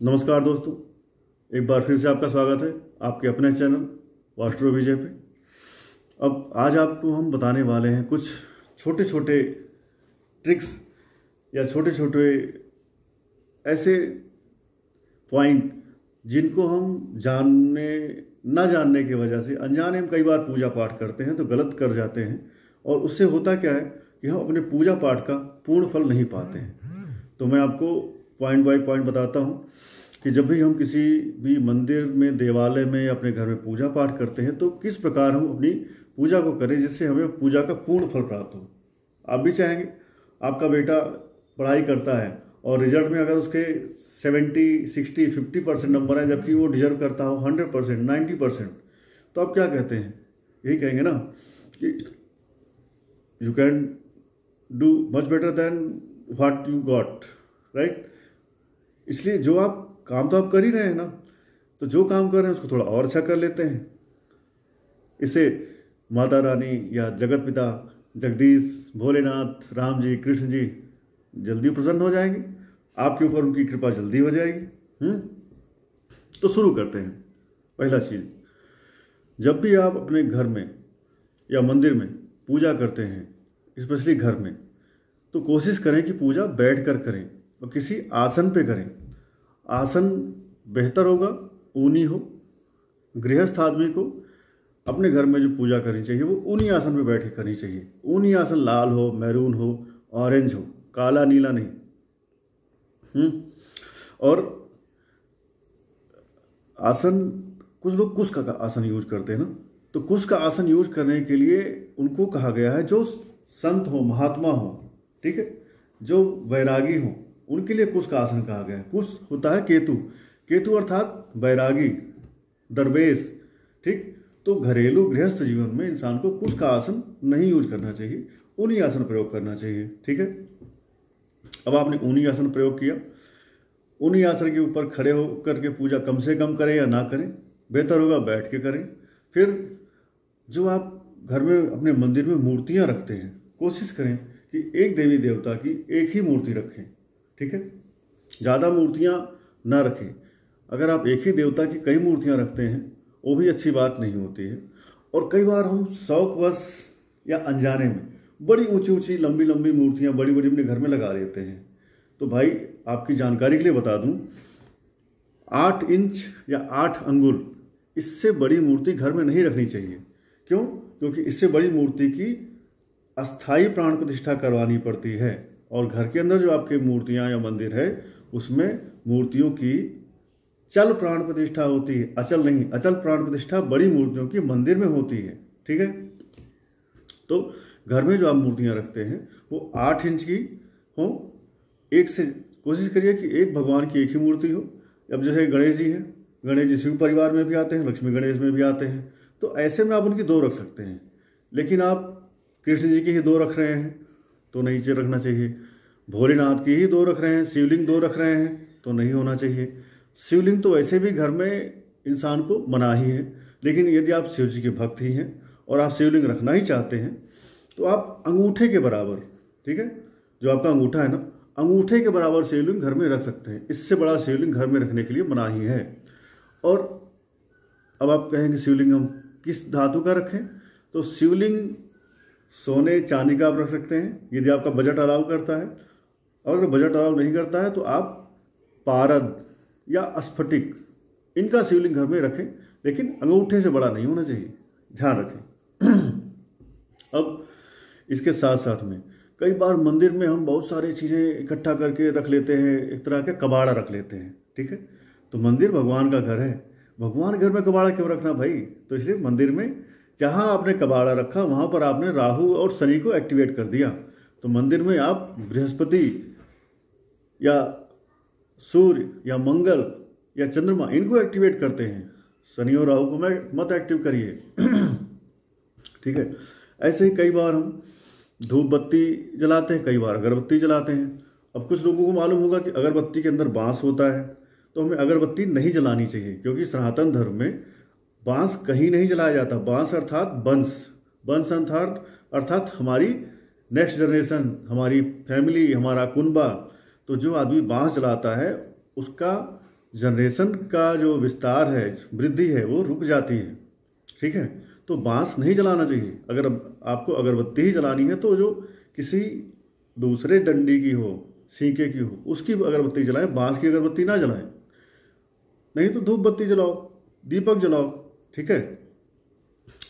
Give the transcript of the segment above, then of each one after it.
नमस्कार दोस्तों, एक बार फिर से आपका स्वागत है आपके अपने चैनल वास्ट्रो विजय पे। अब आज आपको हम बताने वाले हैं कुछ छोटे छोटे ट्रिक्स या छोटे छोटे ऐसे पॉइंट जिनको हम ना जानने की वजह से अनजाने में कई बार पूजा पाठ करते हैं तो गलत कर जाते हैं, और उससे होता क्या है कि हम अपने पूजा पाठ का पूर्ण फल नहीं पाते हैं। तो मैं आपको पॉइंट बाय पॉइंट बताता हूँ कि जब भी हम किसी भी मंदिर में, देवालय में या अपने घर में पूजा पाठ करते हैं तो किस प्रकार हम अपनी पूजा को करें जिससे हमें पूजा का पूर्ण फल प्राप्त हो। आप भी चाहेंगे आपका बेटा पढ़ाई करता है और रिजल्ट में अगर उसके 70, 60, 50% नंबर है जबकि वो डिजर्व करता हो 100%, 90%, तो आप क्या कहते हैं? यही कहेंगे ना कि you can do much better than what you got, right. इसलिए जो आप काम तो आप कर ही रहे हैं ना, तो जो काम कर रहे हैं उसको थोड़ा और अच्छा कर लेते हैं। इससे माता रानी या जगत पिता जगदीश, भोलेनाथ, राम जी, कृष्ण जी जल्दी प्रसन्न हो जाएंगे, आपके ऊपर उनकी कृपा जल्दी हो जाएगी। तो शुरू करते हैं। पहला चीज़, जब भी आप अपने घर में या मंदिर में पूजा करते हैं, स्पेशली घर में, तो कोशिश करें कि पूजा बैठकर करें और किसी आसन पे करें। आसन बेहतर होगा, ऊनी हो। गृहस्थ आदमी को अपने घर में जो पूजा करनी चाहिए वो ऊनी आसन पे बैठ के करनी चाहिए। ऊनी आसन लाल हो, मैरून हो, ऑरेंज हो, काला नीला नहीं। और आसन, कुछ लोग कुश का आसन यूज करते हैं ना, तो कुश का आसन यूज करने के लिए उनको कहा गया है जो संत हो, महात्मा हो, ठीक है, जो वैरागी हो, उनके लिए कुश का आसन कहा गया है। कुश होता है केतु, केतु अर्थात वैरागी, दरवेश, ठीक। तो घरेलू गृहस्थ जीवन में इंसान को कुश का आसन नहीं यूज करना चाहिए, ऊनी आसन प्रयोग करना चाहिए, ठीक है। अब आपने ऊनी आसन प्रयोग किया, ऊनी आसन के ऊपर खड़े होकर के पूजा कम से कम करें या ना करें, बेहतर होगा बैठ के करें। फिर जो आप घर में अपने मंदिर में मूर्तियां रखते हैं, कोशिश करें कि एक देवी देवता की एक ही मूर्ति रखें, ठीक है, ज़्यादा मूर्तियां ना रखें। अगर आप एक ही देवता की कई मूर्तियां रखते हैं वो भी अच्छी बात नहीं होती है। और कई बार हम शौकवश या अनजाने में बड़ी ऊंची ऊंची लंबी लंबी मूर्तियां बड़ी बड़ी अपने घर में लगा लेते हैं। तो भाई आपकी जानकारी के लिए बता दूं, 8 इंच या 8 अंगुल, इससे बड़ी मूर्ति घर में नहीं रखनी चाहिए। क्यों? क्योंकि इससे बड़ी मूर्ति की अस्थाई प्राण प्रतिष्ठा करवानी पड़ती है, और घर के अंदर जो आपके मूर्तियां या मंदिर है उसमें मूर्तियों की चल प्राण प्रतिष्ठा होती है, अचल नहीं। अचल प्राण प्रतिष्ठा बड़ी मूर्तियों की मंदिर में होती है, ठीक है। तो घर में जो आप मूर्तियां रखते हैं वो 8 इंच की हो। एक से कोशिश करिए कि एक भगवान की एक ही मूर्ति हो। अब जैसे गणेश जी हैं, गणेश जी शिव परिवार में भी आते हैं, लक्ष्मी गणेश में भी आते हैं, तो ऐसे में आप उनकी 2 रख सकते हैं। लेकिन आप कृष्ण जी की ही 2 रख रहे हैं तो नहीं रखना चाहिए। भोलेनाथ की ही 2 रख रहे हैं, शिवलिंग 2 रख रहे हैं तो नहीं होना चाहिए। शिवलिंग तो वैसे भी घर में इंसान को मना ही है, लेकिन यदि आप शिव जी के भक्त ही हैं और आप शिवलिंग रखना ही चाहते हैं तो आप अंगूठे के बराबर, ठीक है, जो आपका अंगूठा है ना, अंगूठे के बराबर शिवलिंग घर में रख सकते हैं। इससे बड़ा शिवलिंग घर में रखने के लिए मना ही है। और अब आप कहेंगे शिवलिंग हम किस धातु का रखें, तो शिवलिंग सोने चांदी का आप रख सकते हैं यदि आपका बजट अलाउ करता है। और अगर बजट अलाउ नहीं करता है तो आप पारद या स्फटिक, इनका शिवलिंग घर में रखें, लेकिन अंगूठे से बड़ा नहीं होना चाहिए, ध्यान रखें। अब इसके साथ साथ में कई बार मंदिर में हम बहुत सारी चीज़ें इकट्ठा करके रख लेते हैं, एक तरह का कबाड़ा रख लेते हैं, ठीक है। तो मंदिर भगवान का घर है, भगवान घर में कबाड़ा क्यों रखना भाई? तो इसलिए मंदिर में जहाँ आपने कबाड़ा रखा वहाँ पर आपने राहु और शनि को एक्टिवेट कर दिया। तो मंदिर में आप बृहस्पति या सूर्य या मंगल या चंद्रमा, इनको एक्टिवेट करते हैं। शनि और राहु को मत एक्टिव करिए, ठीक है। ऐसे ही कई बार हम धूप बत्ती जलाते हैं, कई बार अगरबत्ती जलाते हैं। अब कुछ लोगों को मालूम होगा कि अगरबत्ती के अंदर बांस होता है, तो हमें अगरबत्ती नहीं जलानी चाहिए, क्योंकि सनातन धर्म में बांस कहीं नहीं जलाया जाता। बांस अर्थात वंश अर्थात हमारी नेक्स्ट जनरेशन, हमारी फैमिली, हमारा कुनबा। तो जो आदमी बांस जलाता है उसका जनरेशन का जो विस्तार है, वृद्धि है, वो रुक जाती है। ठीक है, तो बांस नहीं जलाना चाहिए। अगर आपको अगरबत्ती ही जलानी है तो जो किसी दूसरे डंडी की हो, सीके की हो, उसकी अगरबत्ती जलाएं, बांस की अगरबत्ती ना जलाएं। नहीं तो धूप बत्ती जलाओ, दीपक जलाओ। ठीक है,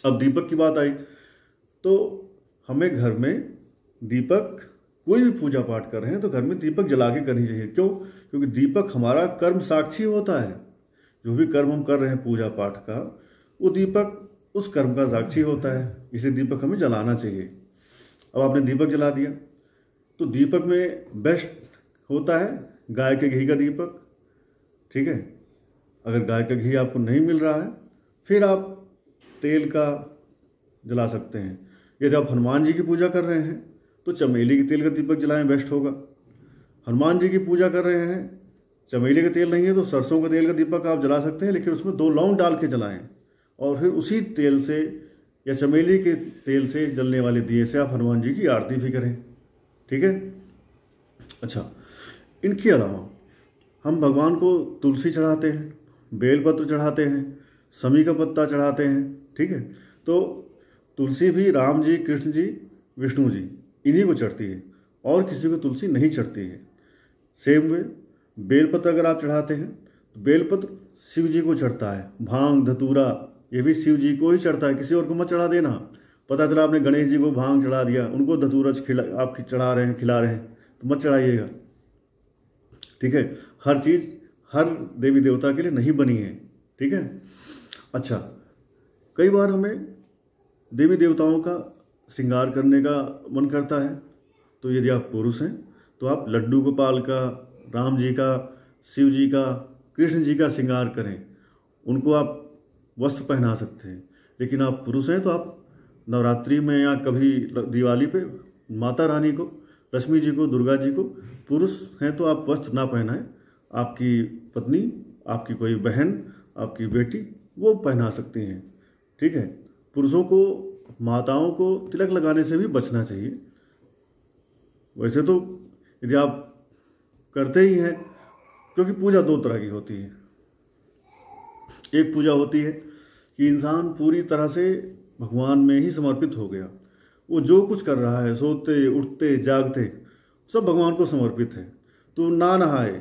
अब दीपक की बात आई तो हमें घर में दीपक, कोई भी पूजा पाठ कर रहे हैं तो घर में दीपक जला के करनी चाहिए। क्यों? क्योंकि दीपक हमारा कर्म साक्षी होता है। जो भी कर्म हम कर रहे हैं पूजा पाठ का, वो दीपक उस कर्म का साक्षी होता है, इसलिए दीपक हमें जलाना चाहिए। अब आपने दीपक जला दिया तो दीपक में बेस्ट होता है गाय के घी का दीपक। ठीक है, अगर गाय का घी आपको नहीं मिल रहा है फिर आप तेल का जला सकते हैं। यदि आप हनुमान जी की पूजा कर रहे हैं तो चमेली के तेल का दीपक जलाएं, बेस्ट होगा। हनुमान जी की पूजा कर रहे हैं, चमेली का तेल नहीं है तो सरसों का तेल का दीपक आप जला सकते हैं, लेकिन उसमें 2 लौंग डाल के जलाएं और फिर उसी तेल से या चमेली के तेल से जलने वाले दिए से आप हनुमान जी की आरती भी करें। ठीक है। अच्छा, इनके अलावा हम भगवान को तुलसी चढ़ाते हैं, बेलपत्र चढ़ाते हैं, समी का पत्ता चढ़ाते हैं। ठीक है, तो तुलसी भी राम जी, कृष्ण जी, विष्णु जी, इन्हीं को चढ़ती है और किसी को तुलसी नहीं चढ़ती है। सेम वे बेलपत्र अगर आप चढ़ाते हैं तो बेलपत्र शिव जी को चढ़ता है, भांग धतूरा ये भी शिव जी को ही चढ़ता है, किसी और को मत चढ़ा देना। पता चला आपने गणेश जी को भांग चढ़ा दिया, उनको धतूरा आप चढ़ा रहे हैं, खिला रहे हैं, तो मत चढ़ाइएगा। ठीक है, हर चीज़ हर देवी देवता के लिए नहीं बनी है। ठीक है। अच्छा, कई बार हमें देवी देवताओं का श्रृंगार करने का मन करता है, तो यदि आप पुरुष हैं तो आप लड्डू गोपाल का, राम जी का, शिव जी का, कृष्ण जी का श्रृंगार करें, उनको आप वस्त्र पहना सकते हैं। लेकिन आप पुरुष हैं तो आप नवरात्रि में या कभी दिवाली पे माता रानी को, लक्ष्मी जी को, दुर्गा जी को, पुरुष हैं तो आप वस्त्र ना पहनाएं। आपकी पत्नी, आपकी कोई बहन, आपकी बेटी, वो पहना सकती हैं। ठीक है, पुरुषों को, माताओं को तिलक लगाने से भी बचना चाहिए। वैसे तो यदि आप करते ही हैं, क्योंकि पूजा 2 तरह की होती है। एक पूजा होती है कि इंसान पूरी तरह से भगवान में ही समर्पित हो गया, वो जो कुछ कर रहा है, सोते उठते जागते सब भगवान को समर्पित है। तो ना नहाए,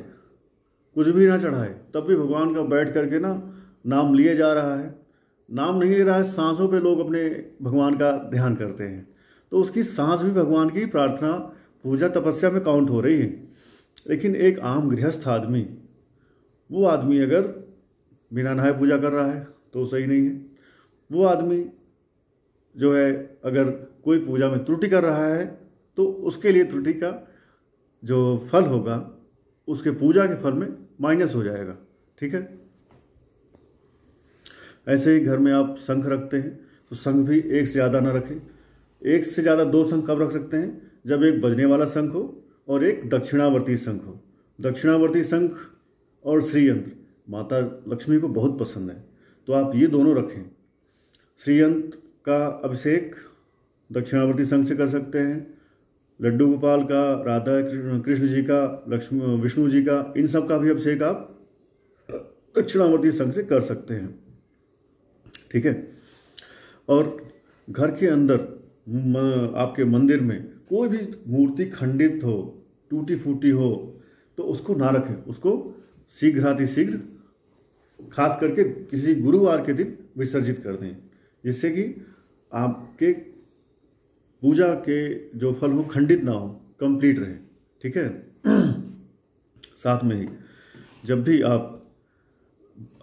कुछ भी ना चढ़ाए, तब भी भगवान का बैठ करके ना नाम लिए जा रहा है। नाम नहीं ले रहा है, सांसों पे लोग अपने भगवान का ध्यान करते हैं, तो उसकी सांस भी भगवान की प्रार्थना, पूजा, तपस्या में काउंट हो रही है। लेकिन एक आम गृहस्थ आदमी, वो आदमी अगर बिना नहाए पूजा कर रहा है तो सही नहीं है। वो आदमी जो है अगर कोई पूजा में त्रुटि कर रहा है तो उसके लिए त्रुटि का जो फल होगा उसके पूजा के फल में माइनस हो जाएगा। ठीक है। ऐसे ही घर में आप शंख रखते हैं तो शंख भी एक से ज़्यादा ना रखें। एक से ज़्यादा 2 शंख कब रख सकते हैं? जब एक बजने वाला शंख हो और एक दक्षिणावर्ती शंख हो। दक्षिणावर्ती शंख और श्रीयंत्र माता लक्ष्मी को बहुत पसंद है, तो आप ये दोनों रखें। श्रीयंत्र का अभिषेक दक्षिणावर्ती शंख से कर सकते हैं, लड्डू गोपाल का, राधा कृष्ण जी का, लक्ष्मी विष्णु जी का, इन सब का भी अभिषेक आप दक्षिणावर्ती शंख से कर सकते हैं। ठीक है। और घर के अंदर आपके मंदिर में कोई भी मूर्ति खंडित हो, टूटी फूटी हो, तो उसको ना रखें, उसको शीघ्रातिशीघ्र खास करके किसी गुरुवार के दिन विसर्जित कर दें, जिससे कि आपके पूजा के जो फल हो खंडित ना हो, कंप्लीट रहे। ठीक है। साथ में ही जब भी आप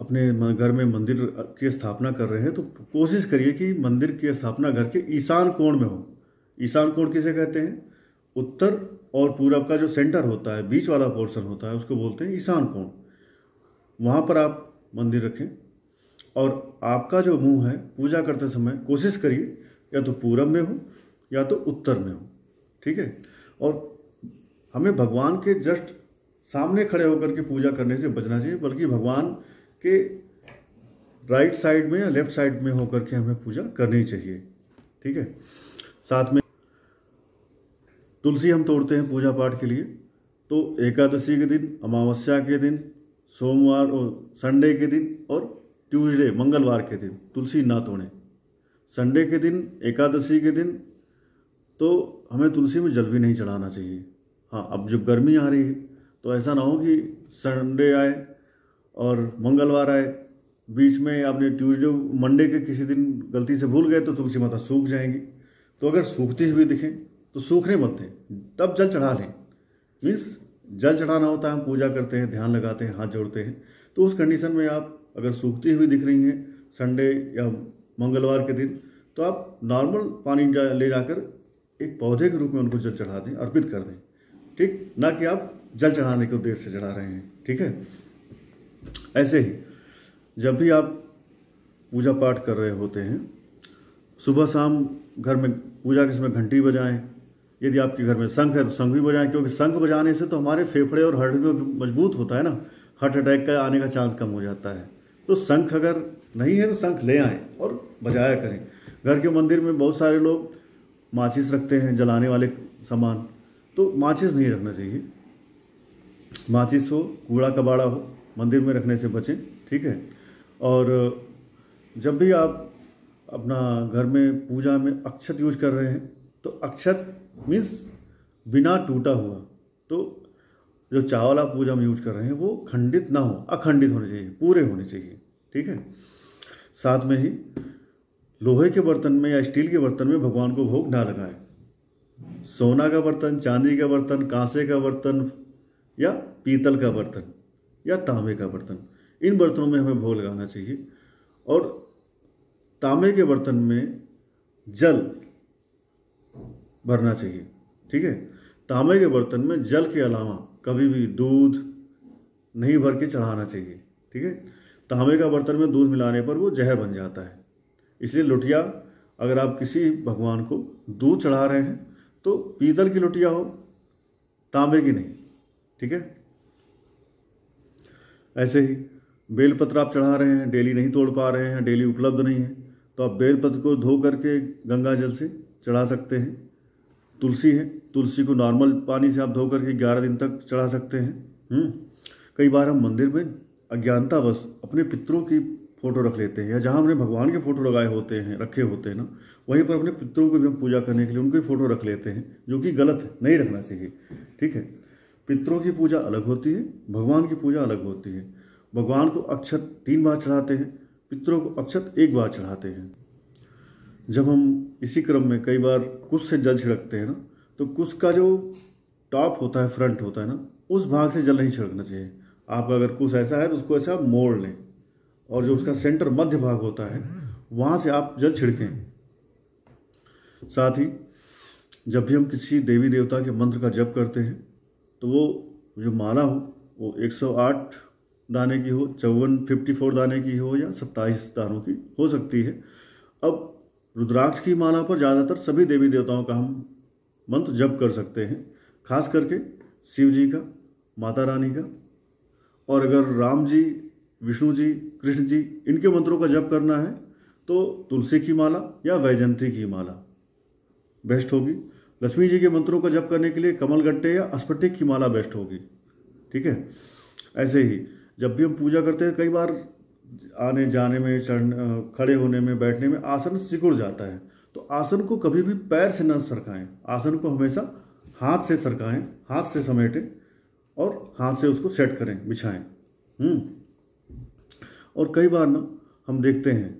अपने घर में मंदिर की स्थापना कर रहे हैं तो कोशिश करिए कि मंदिर की स्थापना घर के ईशान कोण में हो। ईशान कोण किसे कहते हैं? उत्तर और पूरब का जो सेंटर होता है, बीच वाला पोर्शन होता है, उसको बोलते हैं ईशान कोण। वहाँ पर आप मंदिर रखें और आपका जो मुंह है पूजा करते समय कोशिश करिए या तो पूरब में हो या तो उत्तर में हो। ठीक है। और हमें भगवान के जस्ट सामने खड़े होकर के पूजा करने से बचना चाहिए, बल्कि भगवान के राइट साइड में या लेफ्ट साइड में होकर के हमें पूजा करनी चाहिए। ठीक है। साथ में तुलसी हम तोड़ते हैं पूजा पाठ के लिए, तो एकादशी के दिन, अमावस्या के दिन, सोमवार और संडे के दिन और ट्यूसडे मंगलवार के दिन तुलसी ना तोड़ें। संडे के दिन, एकादशी के दिन तो हमें तुलसी में जल भी नहीं चढ़ाना चाहिए। हाँ, अब जब गर्मी आ रही है तो ऐसा ना हो कि संडे आए और मंगलवार आए, बीच में आपने ट्यूसडे मंडे के किसी दिन गलती से भूल गए तो तुलसी माता सूख जाएंगी। तो अगर सूखती हुई दिखें तो सूखने मत दें, तब जल चढ़ा लें। मीन्स जल चढ़ाना होता है, हम पूजा करते हैं, ध्यान लगाते हैं, हाथ जोड़ते हैं, तो उस कंडीशन में आप अगर सूखती हुई दिख रही हैं संडे या मंगलवार के दिन, तो आप नॉर्मल पानी ले जाकर एक पौधे के रूप में उनको जल चढ़ा दें, अर्पित कर दें। ठीक, ना कि आप जल चढ़ाने के उद्देश्य से चढ़ा रहे हैं। ठीक है। ऐसे ही जब भी आप पूजा पाठ कर रहे होते हैं, सुबह शाम घर में पूजा के समय घंटी बजाएं। यदि आपके घर में शंख है तो शंख भी बजाएं, क्योंकि शंख बजाने से तो हमारे फेफड़े और हृदय मजबूत होता है ना, हार्ट अटैक का आने का चांस कम हो जाता है। तो शंख अगर नहीं है तो शंख ले आएं और बजाया करें। घर के मंदिर में बहुत सारे लोग माचिस रखते हैं, जलाने वाले सामान, तो माचिस नहीं रखना चाहिए। माचिस हो, कूड़ा कबाड़ा हो, मंदिर में रखने से बचें। ठीक है। और जब भी आप अपना घर में पूजा में अक्षत यूज कर रहे हैं तो अक्षत मीन्स बिना टूटा हुआ, तो जो चावल आप पूजा में यूज कर रहे हैं वो खंडित ना हो, अखंडित होने चाहिए, पूरे होने चाहिए। ठीक है। साथ में ही लोहे के बर्तन में या स्टील के बर्तन में भगवान को भोग ना लगाएं। सोना का बर्तन, चांदी का बर्तन, कांसे का बर्तन या पीतल का बर्तन या तांबे का बर्तन, इन बर्तनों में हमें भोग लगाना चाहिए। और तांबे के बर्तन में जल भरना चाहिए। ठीक है। तांबे के बर्तन में जल के अलावा कभी भी दूध नहीं भर के चढ़ाना चाहिए। ठीक है। तांबे का बर्तन में दूध मिलाने पर वो जहर बन जाता है। इसलिए लोटिया, अगर आप किसी भगवान को दूध चढ़ा रहे हैं तो पीतल की लोटिया हो, तांबे की नहीं। ठीक है। ऐसे ही बेलपत्र आप चढ़ा रहे हैं, डेली नहीं तोड़ पा रहे हैं, डेली उपलब्ध नहीं है, तो आप बेलपत्र को धो करके गंगा जल से चढ़ा सकते हैं। तुलसी है, तुलसी को नॉर्मल पानी से आप धो करके 11 दिन तक चढ़ा सकते हैं। कई बार हम मंदिर में अज्ञानतावश अपने पितरों की फोटो रख लेते हैं, या जहाँ हमने भगवान के फोटो लगाए होते हैं, रखे होते हैं ना, वहीं पर अपने पितरों को भी हम पूजा करने के लिए उनकी फोटो रख लेते हैं, जो कि गलत है, नहीं रखना चाहिए। ठीक है। पितरों की पूजा अलग होती है, भगवान की पूजा अलग होती है। भगवान को अक्षत 3 बार चढ़ाते हैं, पितरों को अक्षत 1 बार चढ़ाते हैं। जब हम इसी क्रम में कई बार कुश से जल छिड़कते हैं ना, तो कुश का जो टॉप होता है, फ्रंट होता है ना, उस भाग से जल नहीं छिड़कना चाहिए। आपका अगर कुश ऐसा है तो उसको ऐसा मोड़ लें, और जो उसका सेंटर मध्य भाग होता है वहाँ से आप जल छिड़कें। साथ ही जब भी हम किसी देवी देवता के मंत्र का जप करते हैं तो वो जो माला हो वो 108 दाने की हो, 54 दाने की हो, या 27 दानों की हो सकती है। अब रुद्राक्ष की माला पर ज़्यादातर सभी देवी देवताओं का हम मंत्र जप कर सकते हैं, खास करके शिव जी का, माता रानी का, और अगर राम जी, विष्णु जी, कृष्ण जी, इनके मंत्रों का जप करना है तो तुलसी की माला या वैजयंती की माला बेस्ट होगी। लक्ष्मी जी के मंत्रों का जप करने के लिए कमलगट्टे या स्फटिक की माला बेस्ट होगी। ठीक है। ऐसे ही जब भी हम पूजा करते हैं, कई बार आने जाने में, खड़े होने में, बैठने में आसन सिकुड़ जाता है, तो आसन को कभी भी पैर से न सरकाएं, आसन को हमेशा हाथ से सरकाएं, हाथ से समेटें और हाथ से उसको सेट करें, बिछाएं। और कई बार ना हम देखते हैं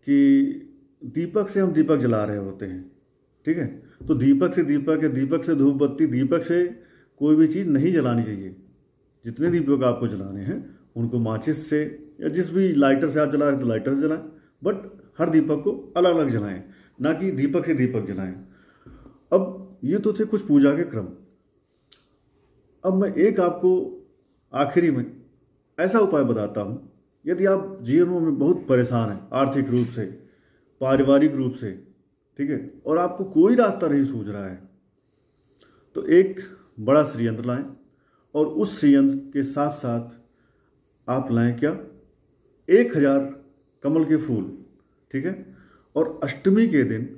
कि दीपक से हम दीपक जला रहे होते हैं। ठीक है। तो दीपक से दीपक या दीपक से धूप बत्ती, दीपक से कोई भी चीज़ नहीं जलानी चाहिए। जितने दीपक आपको जलाने हैं उनको माचिस से या जिस भी लाइटर से आप जला रहे हैं तो लाइटर से जलाएं, बट हर दीपक को अलग अलग जलाएं, ना कि दीपक से दीपक जलाएं। अब ये तो थे कुछ पूजा के क्रम। अब मैं एक आपको आखिरी में ऐसा उपाय बताता हूँ, यदि आप जीवन में बहुत परेशान हैं, आर्थिक रूप से, पारिवारिक रूप से, ठीक है, और आपको कोई रास्ता नहीं सूझ रहा है, तो एक बड़ा श्रीयंत्र लाएं, और उस श्रीयंत्र के साथ साथ आप लाएं क्या, 1000 कमल के फूल। ठीक है। और अष्टमी के दिन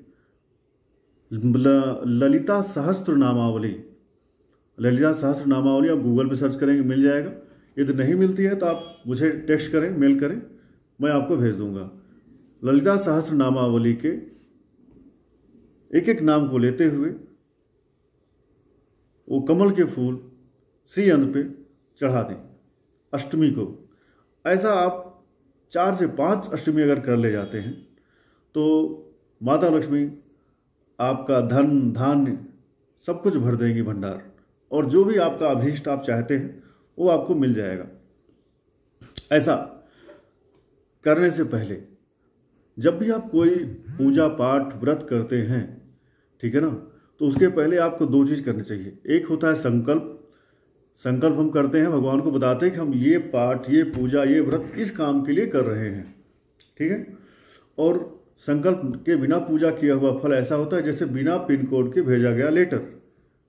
ललिता सहस्त्र नामावली, ललिता सहस्त्र नामावली आप गूगल पे सर्च करेंगे मिल जाएगा, यदि नहीं मिलती है तो आप मुझे टेक्स्ट करें, मेल करें, मैं आपको भेज दूंगा। ललिता सहस्त्र नामावली के एक एक नाम को लेते हुए वो कमल के फूल श्री अन्न पे चढ़ा दें अष्टमी को। ऐसा आप 4 से 5 अष्टमी अगर कर ले जाते हैं तो माता लक्ष्मी आपका धन धान्य सब कुछ भर देंगी भंडार, और जो भी आपका अभीष्ट आप चाहते हैं वो आपको मिल जाएगा। ऐसा करने से पहले जब भी आप कोई पूजा पाठ व्रत करते हैं, ठीक है ना, तो उसके पहले आपको 2 चीज़ करनी चाहिए। एक होता है संकल्प। संकल्प हम करते हैं, भगवान को बताते हैं कि हम ये पाठ, ये पूजा, ये व्रत इस काम के लिए कर रहे हैं, ठीक है। और संकल्प के बिना पूजा किया हुआ फल ऐसा होता है जैसे बिना पिन कोड के भेजा गया लेटर।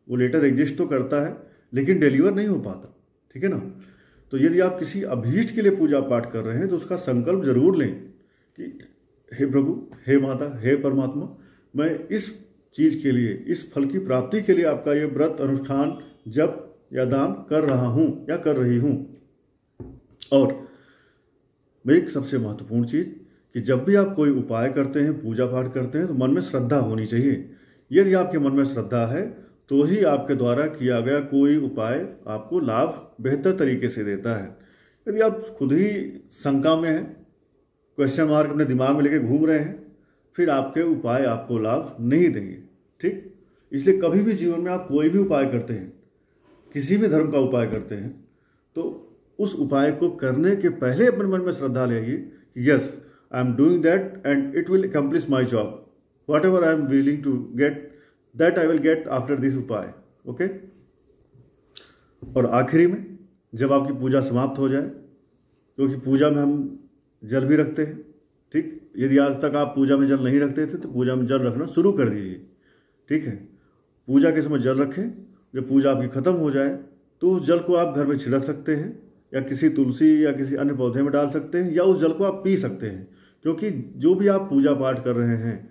वो लेटर एग्जिस्ट तो करता है लेकिन डिलीवर नहीं हो पाता, ठीक है ना। तो यदि आप किसी अभीष्ट के लिए पूजा पाठ कर रहे हैं तो उसका संकल्प जरूर लें कि हे प्रभु, हे माता, हे परमात्मा, मैं इस चीज़ के लिए, इस फल की प्राप्ति के लिए आपका ये व्रत, अनुष्ठान, जप या दान कर रहा हूँ या कर रही हूँ। और एक सबसे महत्वपूर्ण चीज़ कि जब भी आप कोई उपाय करते हैं, पूजा पाठ करते हैं, तो मन में श्रद्धा होनी चाहिए। यदि आपके मन में श्रद्धा है तो ही आपके द्वारा किया गया कोई उपाय आपको लाभ बेहतर तरीके से देता है। यदि आप खुद ही शंका में हैं, क्वेश्चन मार्क अपने दिमाग में लेके घूम रहे हैं, फिर आपके उपाय आपको लाभ नहीं देंगे, ठीक। इसलिए कभी भी जीवन में आप कोई भी उपाय करते हैं, किसी भी धर्म का उपाय करते हैं, तो उस उपाय को करने के पहले अपने मन में श्रद्धा लाइए कि yes, I am doing that and it will accomplish my job, whatever I am willing to get that I will get after this उपाय, ओके। और आखिरी में जब आपकी पूजा समाप्त हो जाए, क्योंकि पूजा में हम जल भी रखते हैं, ठीक। यदि आज तक आप पूजा में जल नहीं रखते थे तो पूजा में जल रखना शुरू कर दीजिए, ठीक है। पूजा के समय जल रखें, जब पूजा आपकी खत्म हो जाए तो उस जल को आप घर में छिड़क सकते हैं या किसी तुलसी या किसी अन्य पौधे में डाल सकते हैं, या उस जल को आप पी सकते हैं। क्योंकि जो भी आप पूजा पाठ कर रहे हैं,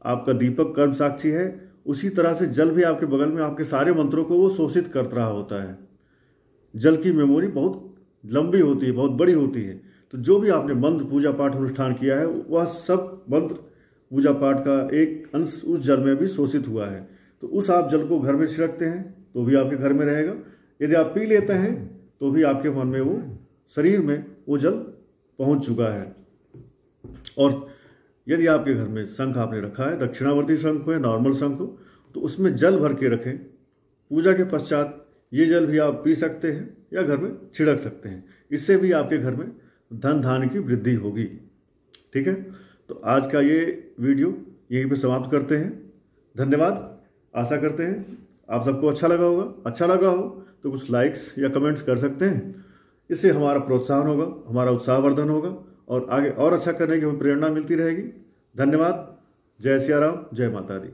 आपका दीपक कर्म साक्षी है, उसी तरह से जल भी आपके बगल में आपके सारे मंत्रों को वो शोषित कर रहा होता है। जल की मेमोरी बहुत लंबी होती है, बहुत बड़ी होती है। तो जो भी आपने मंत्र, पूजा पाठ, अनुष्ठान किया है, वह सब मंत्र, पूजा पाठ का एक अंश उस जल में भी शोषित हुआ है। तो उस आप जल को घर में छिड़कते हैं तो भी आपके घर में रहेगा। यदि आप पी लेते हैं तो भी आपके मन में, वो शरीर में वो जल पहुंच चुका है। और यदि आपके घर में शंख आपने रखा है, दक्षिणावर्ती शंख हो या नॉर्मल शंख हो, तो उसमें जल भर के रखें। पूजा के पश्चात ये जल भी आप पी सकते हैं या घर में छिड़क सकते हैं। इससे भी आपके घर में धन धान्य की वृद्धि होगी, ठीक है। तो आज का ये वीडियो यहीं पे समाप्त करते हैं। धन्यवाद। आशा करते हैं आप सबको अच्छा लगा होगा। अच्छा लगा हो तो कुछ लाइक्स या कमेंट्स कर सकते हैं। इससे हमारा प्रोत्साहन होगा, हमारा उत्साहवर्धन होगा और आगे और अच्छा करने की हमें प्रेरणा मिलती रहेगी। धन्यवाद। जय सिया राम, जय माता दी।